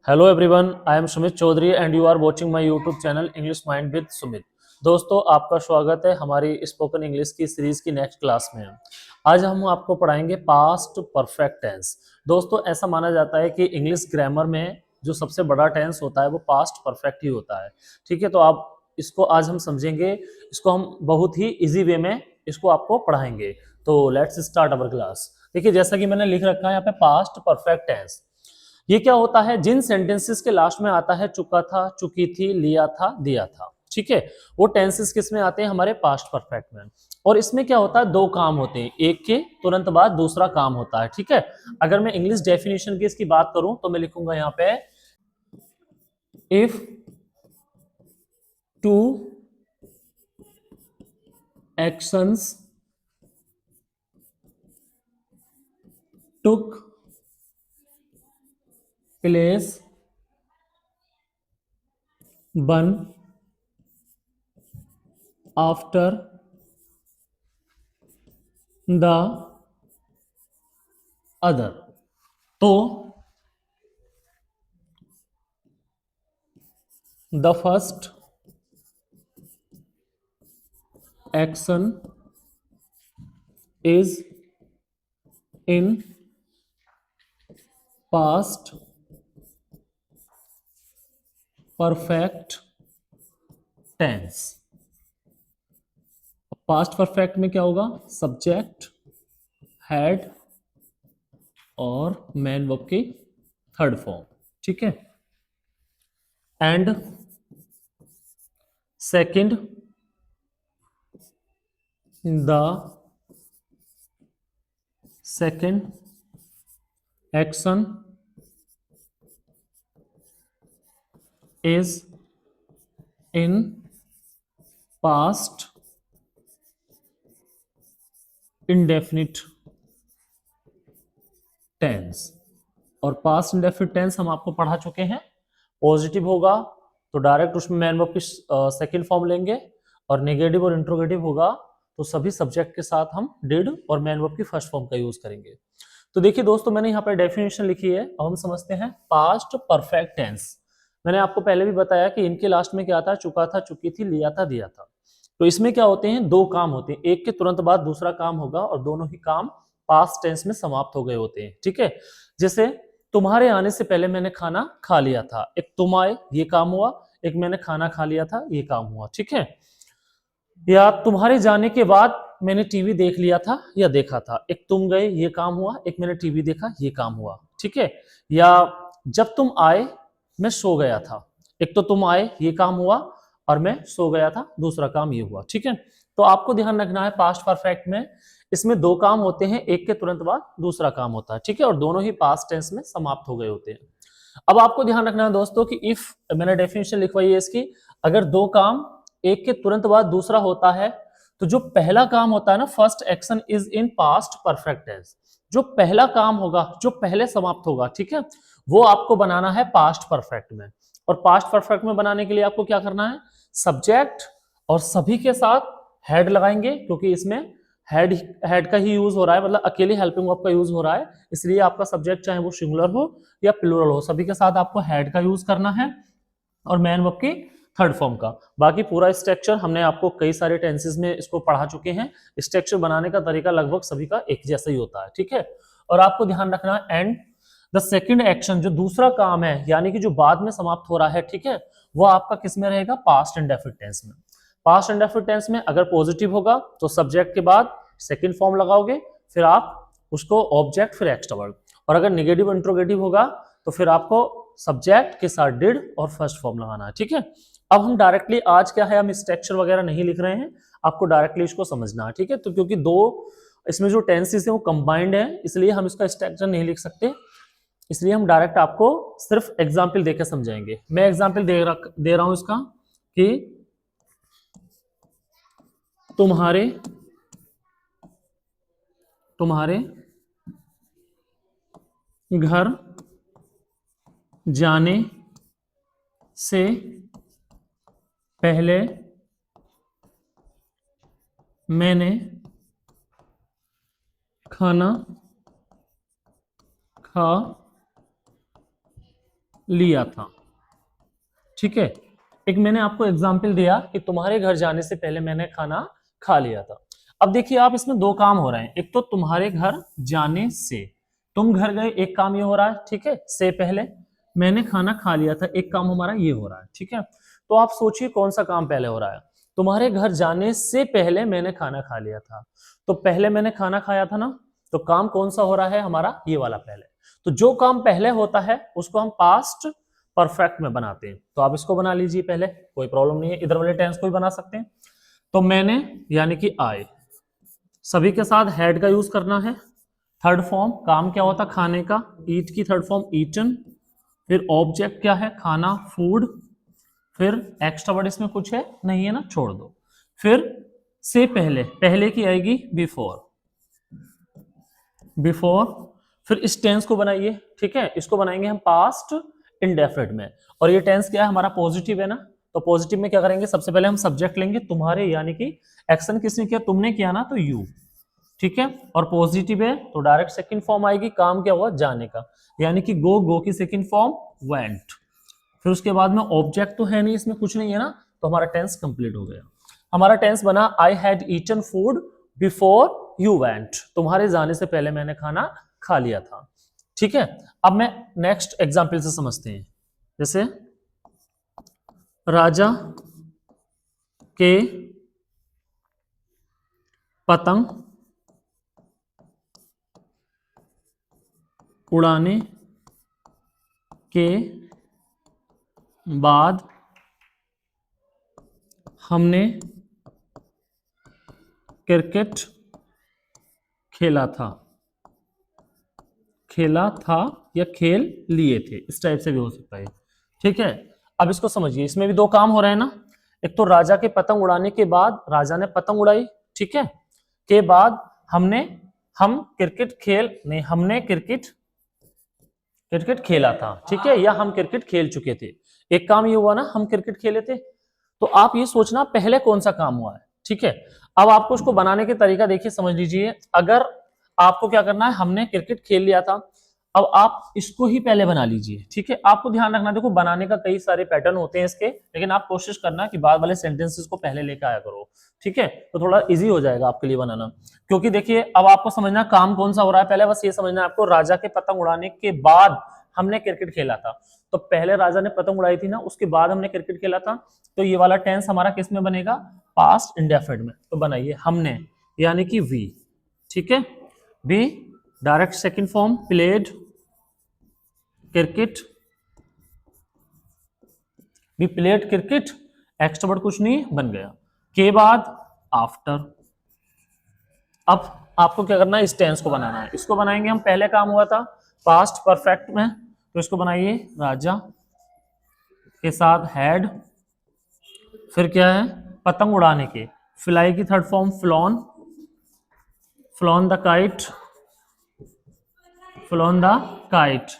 Hello everyone, I am Sumit Chaudhary and you are watching my YouTube channel English mind with Sumit. दोस्तों, आपका स्वागत है हमारी स्पोकन इंग्लिश की सीरीज की नेक्स्ट क्लास में। आज हम आपको पढ़ाएंगे पास्ट परफेक्ट टेंस। दोस्तों, ऐसा माना जाता है कि इंग्लिश ग्रामर में जो सबसे बड़ा टेंस होता है वो पास्ट परफेक्ट ही होता है। ठीक है, तो आप इसको आज हम समझेंगे। इसको हम बहुत ही इजी वे में इसको आपको पढ़ाएंगे। तो लेट्स स्टार्ट अवर क्लास। देखिए, जैसा कि मैंने लिख रखा है यहाँ पे पास्ट परफेक्ट टेंस। ये क्या होता है? जिन सेंटेंसेस के लास्ट में आता है चुका था, चुकी थी, लिया था, दिया था, ठीक है, वो टेंसेस किस में आते हैं? हमारे पास्ट परफेक्ट में। और इसमें क्या होता है? दो काम होते हैं, एक के तुरंत बाद दूसरा काम होता है। ठीक है, अगर मैं इंग्लिश डेफिनेशन की इसकी बात करूं तो मैं लिखूंगा यहां पे, if two actions took place one after the other. तो the first action is in past perfect tense। Past perfect में क्या होगा? सब्जेक्ट, हैड और मैन वर्ब की थर्ड फॉर्म। ठीक है, and second the second action is in past indefinite tense. और past indefinite tense हम आपको पढ़ा चुके हैं। पॉजिटिव होगा तो डायरेक्ट उसमें मैन वर्ब की सेकंड फॉर्म लेंगे, और नेगेटिव और इंट्रोगेटिव होगा तो सभी सब्जेक्ट के साथ हम डिड और मैन वर्ब की फर्स्ट फॉर्म का यूज करेंगे। तो देखिए दोस्तों, मैंने यहाँ पर डेफिनेशन लिखी है। अब हम समझते हैं पास्ट परफेक्ट टेंस। मैंने आपको पहले भी बताया कि इनके लास्ट में क्या था? चुका था, चुकी थी, लिया था, दिया था। तो इसमें क्या होते हैं? दो काम होते हैं, एक के तुरंत बाद दूसरा काम होगा और दोनों ही काम पास्ट टेंस में समाप्त हो गए होते हैं। ठीक है, जैसे तुम्हारे आने से पहले मैंने खाना खा लिया था। एक तुम आए, ये काम हुआ। एक मैंने खाना खा लिया था, ये काम हुआ। ठीक है, या तुम्हारे जाने के बाद मैंने टीवी देख लिया था या देखा था। एक तुम गए, ये काम हुआ। एक मैंने टीवी देखा, ये काम हुआ। ठीक है, या जब तुम आए मैं सो गया था। एक तो तुम आए, ये काम हुआ, और मैं सो गया था, दूसरा काम ये हुआ। ठीक है, तो आपको ध्यान रखना है पास्ट परफेक्ट में इसमें दो काम होते हैं, एक के तुरंत बाद दूसरा काम होता है। ठीक है, और दोनों ही पास्ट टेंस में समाप्त हो गए होते हैं। अब आपको ध्यान रखना है दोस्तों कि इफ, मैंने डेफिनेशन लिखवाई है इसकी, अगर दो काम एक के तुरंत बाद दूसरा होता है तो जो पहला काम होता है ना, first action is in past perfect tense. जो पहला काम होगा, जो पहले समाप्त होगा, ठीक है, वो आपको बनाना है पास्ट परफेक्ट में। और पास्ट परफेक्ट में बनाने के लिए आपको क्या करना है? सब्जेक्ट और सभी के साथ हेड लगाएंगे, क्योंकि इसमें हेड हेड का ही यूज हो रहा है, मतलब अकेले हेल्पिंग वर्ब का यूज हो रहा है। इसलिए आपका सब्जेक्ट चाहे वो सिंगुलर हो या प्लूरल हो, सभी के साथ आपको हेड का यूज करना है और मैन वर्ब की थर्ड फॉर्म का। बाकी पूरा स्ट्रक्चर हमने आपको कई सारे टेंसेस में इसको पढ़ा चुके हैं। स्ट्रक्चर बनाने का तरीका लगभग सभी का एक जैसा ही होता है। ठीक है, और आपको ध्यान रखना है एंड द सेकंड एक्शन, जो दूसरा काम है यानी कि जो बाद में समाप्त हो रहा है, ठीक है, वो आपका किस में रहेगा? पास्ट इंडेफिनिट टेंस में। पास्ट इंडेफिनिट टेंस में अगर पॉजिटिव होगा तो सब्जेक्ट के बाद सेकंड फॉर्म लगाओगे, फिर आप उसको ऑब्जेक्ट, फिर एक्स्ट्रा वर्ब। और अगर नेगेटिव इंट्रोगेटिव होगा तो फिर आपको सब्जेक्ट के साथ डिड और फर्स्ट फॉर्म लगाना है। ठीक है, अब हम डायरेक्टली आज क्या है, हम स्ट्रक्चर वगैरह नहीं लिख रहे हैं, आपको डायरेक्टली इसको समझना है। ठीक है, तो क्योंकि दो इसमें जो टेंसेस है वो कंबाइंड है, इसलिए हम इसका स्ट्रक्चर नहीं लिख सकते। इसलिए हम डायरेक्ट आपको सिर्फ एग्जाम्पल देकर समझाएंगे। मैं एग्जाम्पल दे रहा हूं इसका कि तुम्हारे तुम्हारे घर जाने से पहले मैंने खाना खा लिया था। ठीक है, एक मैंने आपको एग्जाम्पल दिया कि तुम्हारे घर जाने से पहले मैंने खाना खा लिया था। अब देखिए आप, इसमें दो काम हो रहे हैं। एक तो तुम्हारे घर जाने से, तुम घर गए, एक काम ये हो रहा है। ठीक है, से पहले मैंने खाना खा लिया था, एक काम हमारा ये हो रहा है। ठीक है, तो आप सोचिए कौन सा काम पहले हो रहा है। तुम्हारे घर जाने से पहले मैंने खाना खा लिया था, तो पहले मैंने खाना खाया था ना, तो काम कौन सा हो रहा है हमारा, ये वाला पहले। तो जो काम पहले होता है उसको हम पास्ट परफेक्ट में बनाते हैं। तो आप इसको बना लीजिए पहले, कोई प्रॉब्लम नहीं है, इधर वाले टेंस को भी बना सकते हैं। तो मैंने यानी कि आए, सभी के साथ हैड का यूज करना है। थर्ड फॉर्म काम क्या होता, खाने का, ईट की थर्ड फॉर्म ईटन। फिर ऑब्जेक्ट क्या है, खाना, फूड। फिर एक्स्ट्रा वर्ड इसमें कुछ है नहीं है ना, छोड़ दो। फिर से पहले, पहले की आएगी बिफोर, बिफोर। फिर इस टेंस को बनाइए। ठीक है, इसको बनाएंगे हम पास्ट इंडेफिनिट में। और ये टेंस क्या है हमारा, पॉजिटिव है ना, तो पॉजिटिव में क्या करेंगे, सबसे पहले हम सब्जेक्ट लेंगे तुम्हारे, यानी कि एक्शन किसने किया, तुमने किया ना, तो यू। ठीक है, और पॉजिटिव है तो डायरेक्ट सेकंड फॉर्म आएगी, काम क्या हुआ, जाने का, यानी कि गो, गो की सेकंड फॉर्म वेंट। फिर उसके बाद में ऑब्जेक्ट तो है नहीं, इसमें कुछ नहीं है ना, तो हमारा टेंस कंप्लीट हो गया। हमारा टेंस बना I had eaten food before you went, तुम्हारे जाने से पहले मैंने खाना खा लिया था। ठीक है, अब मैं नेक्स्ट एग्जाम्पल से समझते हैं। जैसे राजा के पतंग उड़ाने के बाद हमने क्रिकेट खेला था, खेला था या खेल लिए थे, इस टाइप से भी हो सकता है। ठीक है, अब इसको समझिए, इसमें भी दो काम हो रहे हैं ना। एक तो राजा के पतंग उड़ाने के बाद, राजा ने पतंग उड़ाई, ठीक है, के बाद हम क्रिकेट खेल नहीं, हमने क्रिकेट खेला था। ठीक है, या हम क्रिकेट खेल चुके थे। एक काम ये हुआ ना, हम क्रिकेट खेले थे। तो आप ये सोचना पहले कौन सा काम हुआ है। ठीक है, अब आपको उसको बनाने के तरीका देखिए, समझ लीजिए। अगर आपको क्या करना है, हमने क्रिकेट खेल लिया था, अब आप इसको ही पहले बना लीजिए। ठीक है, आपको ध्यान रखना, देखो बनाने का कई सारे पैटर्न होते हैं इसके, लेकिन आप कोशिश करना कि बाद वाले सेंटेंसेस को पहले लेकर आया करो। ठीक है, तो थोड़ा इजी हो जाएगा आपके लिए बनाना। क्योंकि देखिए अब आपको समझना काम कौन सा हो रहा है, पहले बस ये समझना है आपको, राजा के पतंग उड़ाने के बाद हमने क्रिकेट खेला था। तो पहले राजा ने पतंग उड़ाई थी ना, उसके बाद हमने क्रिकेट खेला था। तो ये वाला टेंस हमारा किस में बनेगा, पास्ट इंडेफिनिट में। तो बनाइए हमने, यानी कि वी। ठीक है, we direct second form played cricket, we played cricket, extra word कुछ नहीं बन गया, के बाद आफ्टर। अब आपको क्या करना है, इस टेंस को बनाना है। इसको बनाएंगे हम, पहले काम हुआ था पास्ट परफेक्ट में, तो इसको बनाइए राजा के साथ हैड, फिर क्या है पतंग उड़ाने के, फ्लाई की third form flown, flown the kite, flown the kite.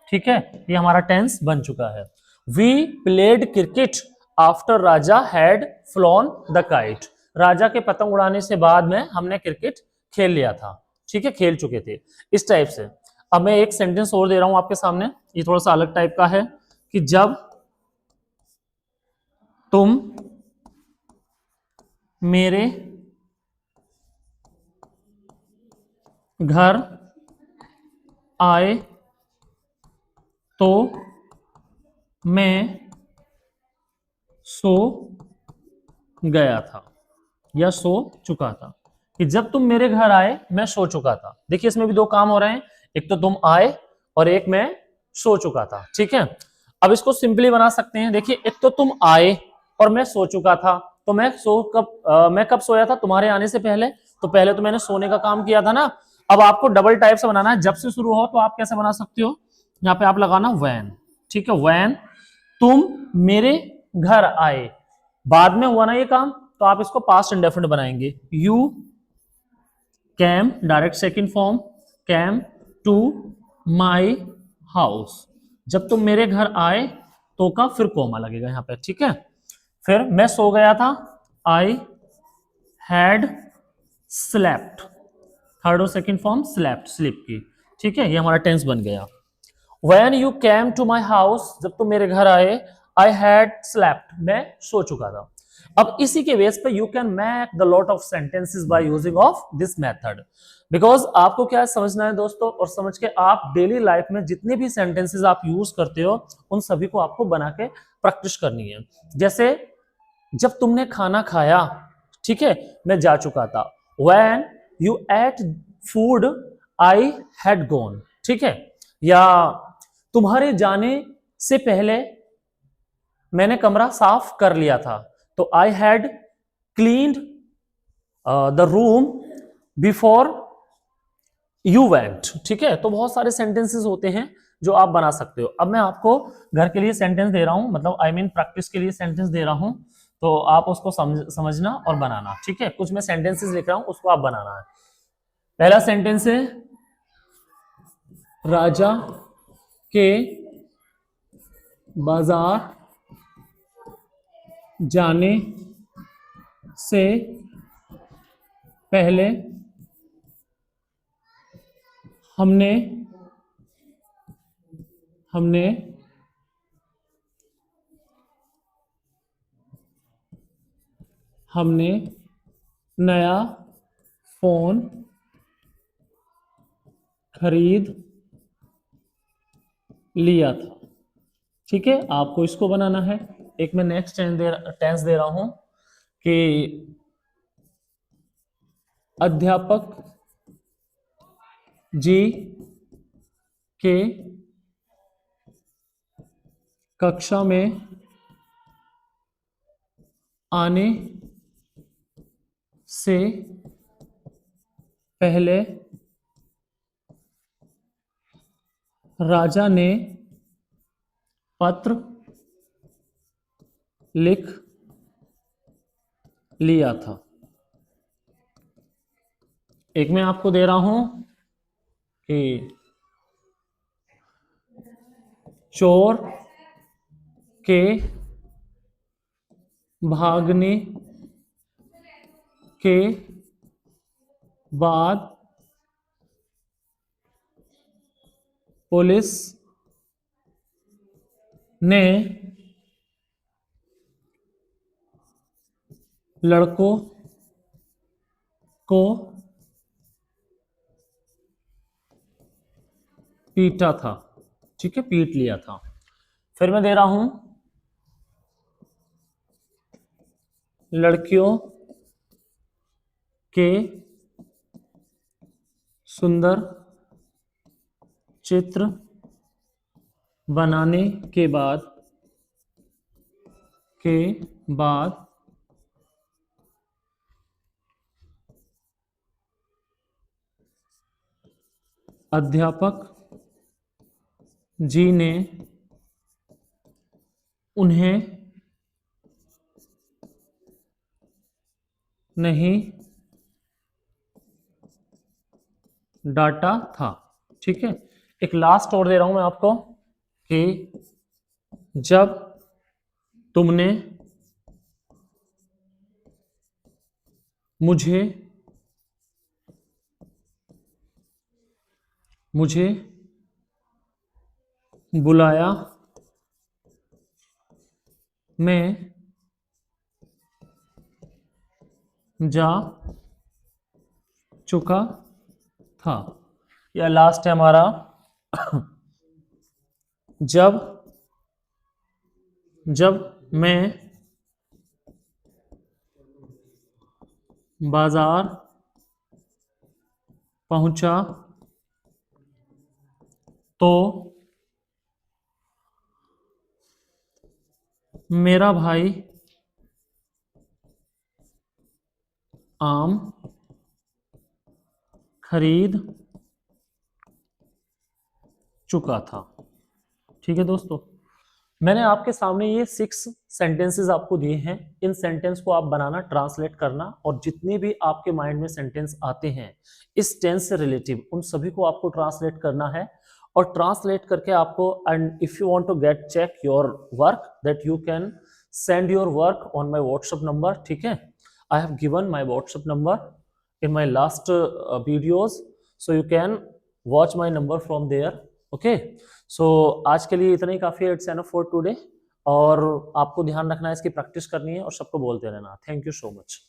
ठीक है, ये हमारा टेंस बन चुका है। We played cricket after Raja had flown the kite, Raja के पतंग उड़ाने से बाद में हमने क्रिकेट खेल लिया था। ठीक है, खेल चुके थे, इस टाइप से। अब मैं एक सेंटेंस और दे रहा हूं आपके सामने, ये थोड़ा सा अलग टाइप का है, कि जब तुम मेरे घर आए तो मैं सो गया था या सो चुका था, कि जब तुम मेरे घर आए मैं सो चुका था। देखिए इसमें भी दो काम हो रहे हैं, एक तो तुम आए और एक मैं सो चुका था। ठीक है, अब इसको सिंपली बना सकते हैं। देखिए एक तो तुम आए और मैं सो चुका था, तो मैं कब सोया था, तुम्हारे आने से पहले। तो पहले तो मैंने सोने का काम किया था ना। अब आपको डबल टाइप से बनाना है, जब से शुरू हो तो आप कैसे बना सकते हो, यहाँ पे आप लगाना वैन। ठीक है, वैन तुम मेरे घर आए, बाद में हुआ ना ये काम, तो आप इसको पास्ट इंडेफिनिट बनाएंगे। You came, direct second form came to my house, जब तुम मेरे घर आए तो का फिर कोमा लगेगा यहाँ पे। ठीक है, फिर मैं सो गया था, आई हैड स्लेप्ट, थर्ड और सेकंड फॉर्म स्लेप्ट, स्लीप की। ठीक है, ये हमारा टेंस बन गया। When you came to my house, जब तुम मेरे घर आए, I had slept, मैं सो चुका था। अब इसी के बेस पे you can make the lot of sentences by using of this method, because आपको क्या समझना है दोस्तों, और समझ के आप डेली लाइफ में जितने भी सेंटेंसेस आप यूज करते हो उन सभी को आपको बना के प्रैक्टिस करनी है। जैसे जब तुमने खाना खाया, ठीक है, मैं जा चुका था। When you ate food, I had gone, ठीक है। या तुम्हारे जाने से पहले मैंने कमरा साफ कर लिया था, तो I had cleaned the room before you went, ठीक है। तो बहुत सारे सेंटेंसेस होते हैं जो आप बना सकते हो। अब मैं आपको घर के लिए सेंटेंस दे रहा हूं, मतलब आई मीन प्रैक्टिस के लिए सेंटेंस दे रहा हूं, तो आप उसको समझना और बनाना, ठीक है। कुछ मैं सेंटेंसेस लिख रहा हूं, उसको आप बनाना है। पहला सेंटेंस है, राजा के बाजार जाने से पहले हमने नया फोन खरीद लिया था, ठीक है। आपको इसको बनाना है। एक मैं नेक्स्ट टेंस दे रहा हूं कि अध्यापक जी के कक्षा में आने से पहले राजा ने पत्र लिख लिया था। एक मैं आपको दे रहा हूं कि चोर के भागने के बाद पुलिस ने लड़कों को पीटा था, ठीक है, पीट लिया था। फिर मैं दे रहा हूं, लड़कियों के सुंदर चित्र बनाने के बाद अध्यापक जी ने उन्हें नहीं डांटा था, ठीक है। एक लास्ट और दे रहा हूं मैं आपको कि जब तुमने मुझे बुलाया, मैं जा चुका था। या लास्ट है हमारा, जब मैं बाजार पहुंचा तो मेरा भाई आम खरीद चुका था, ठीक है दोस्तों। मैंने आपके सामने ये 6 सेंटेंसेस आपको दिए हैं। इन सेंटेंस को आप बनाना, ट्रांसलेट करना, और जितने भी आपके माइंड में सेंटेंस आते हैं इस टेंस से रिलेटिव, उन सभी को आपको ट्रांसलेट करना है। और ट्रांसलेट करके आपको, and if you want to get check your work, that you can send your work on my WhatsApp number, ठीक है। I have given my WhatsApp number in my last videos, so you can watch my number from there, okay, so आज के लिए इतना ही काफ़ी है। It's enough for today. और आपको ध्यान रखना है, इसकी प्रैक्टिस करनी है और सबको बोलते रहना। Thank you so much.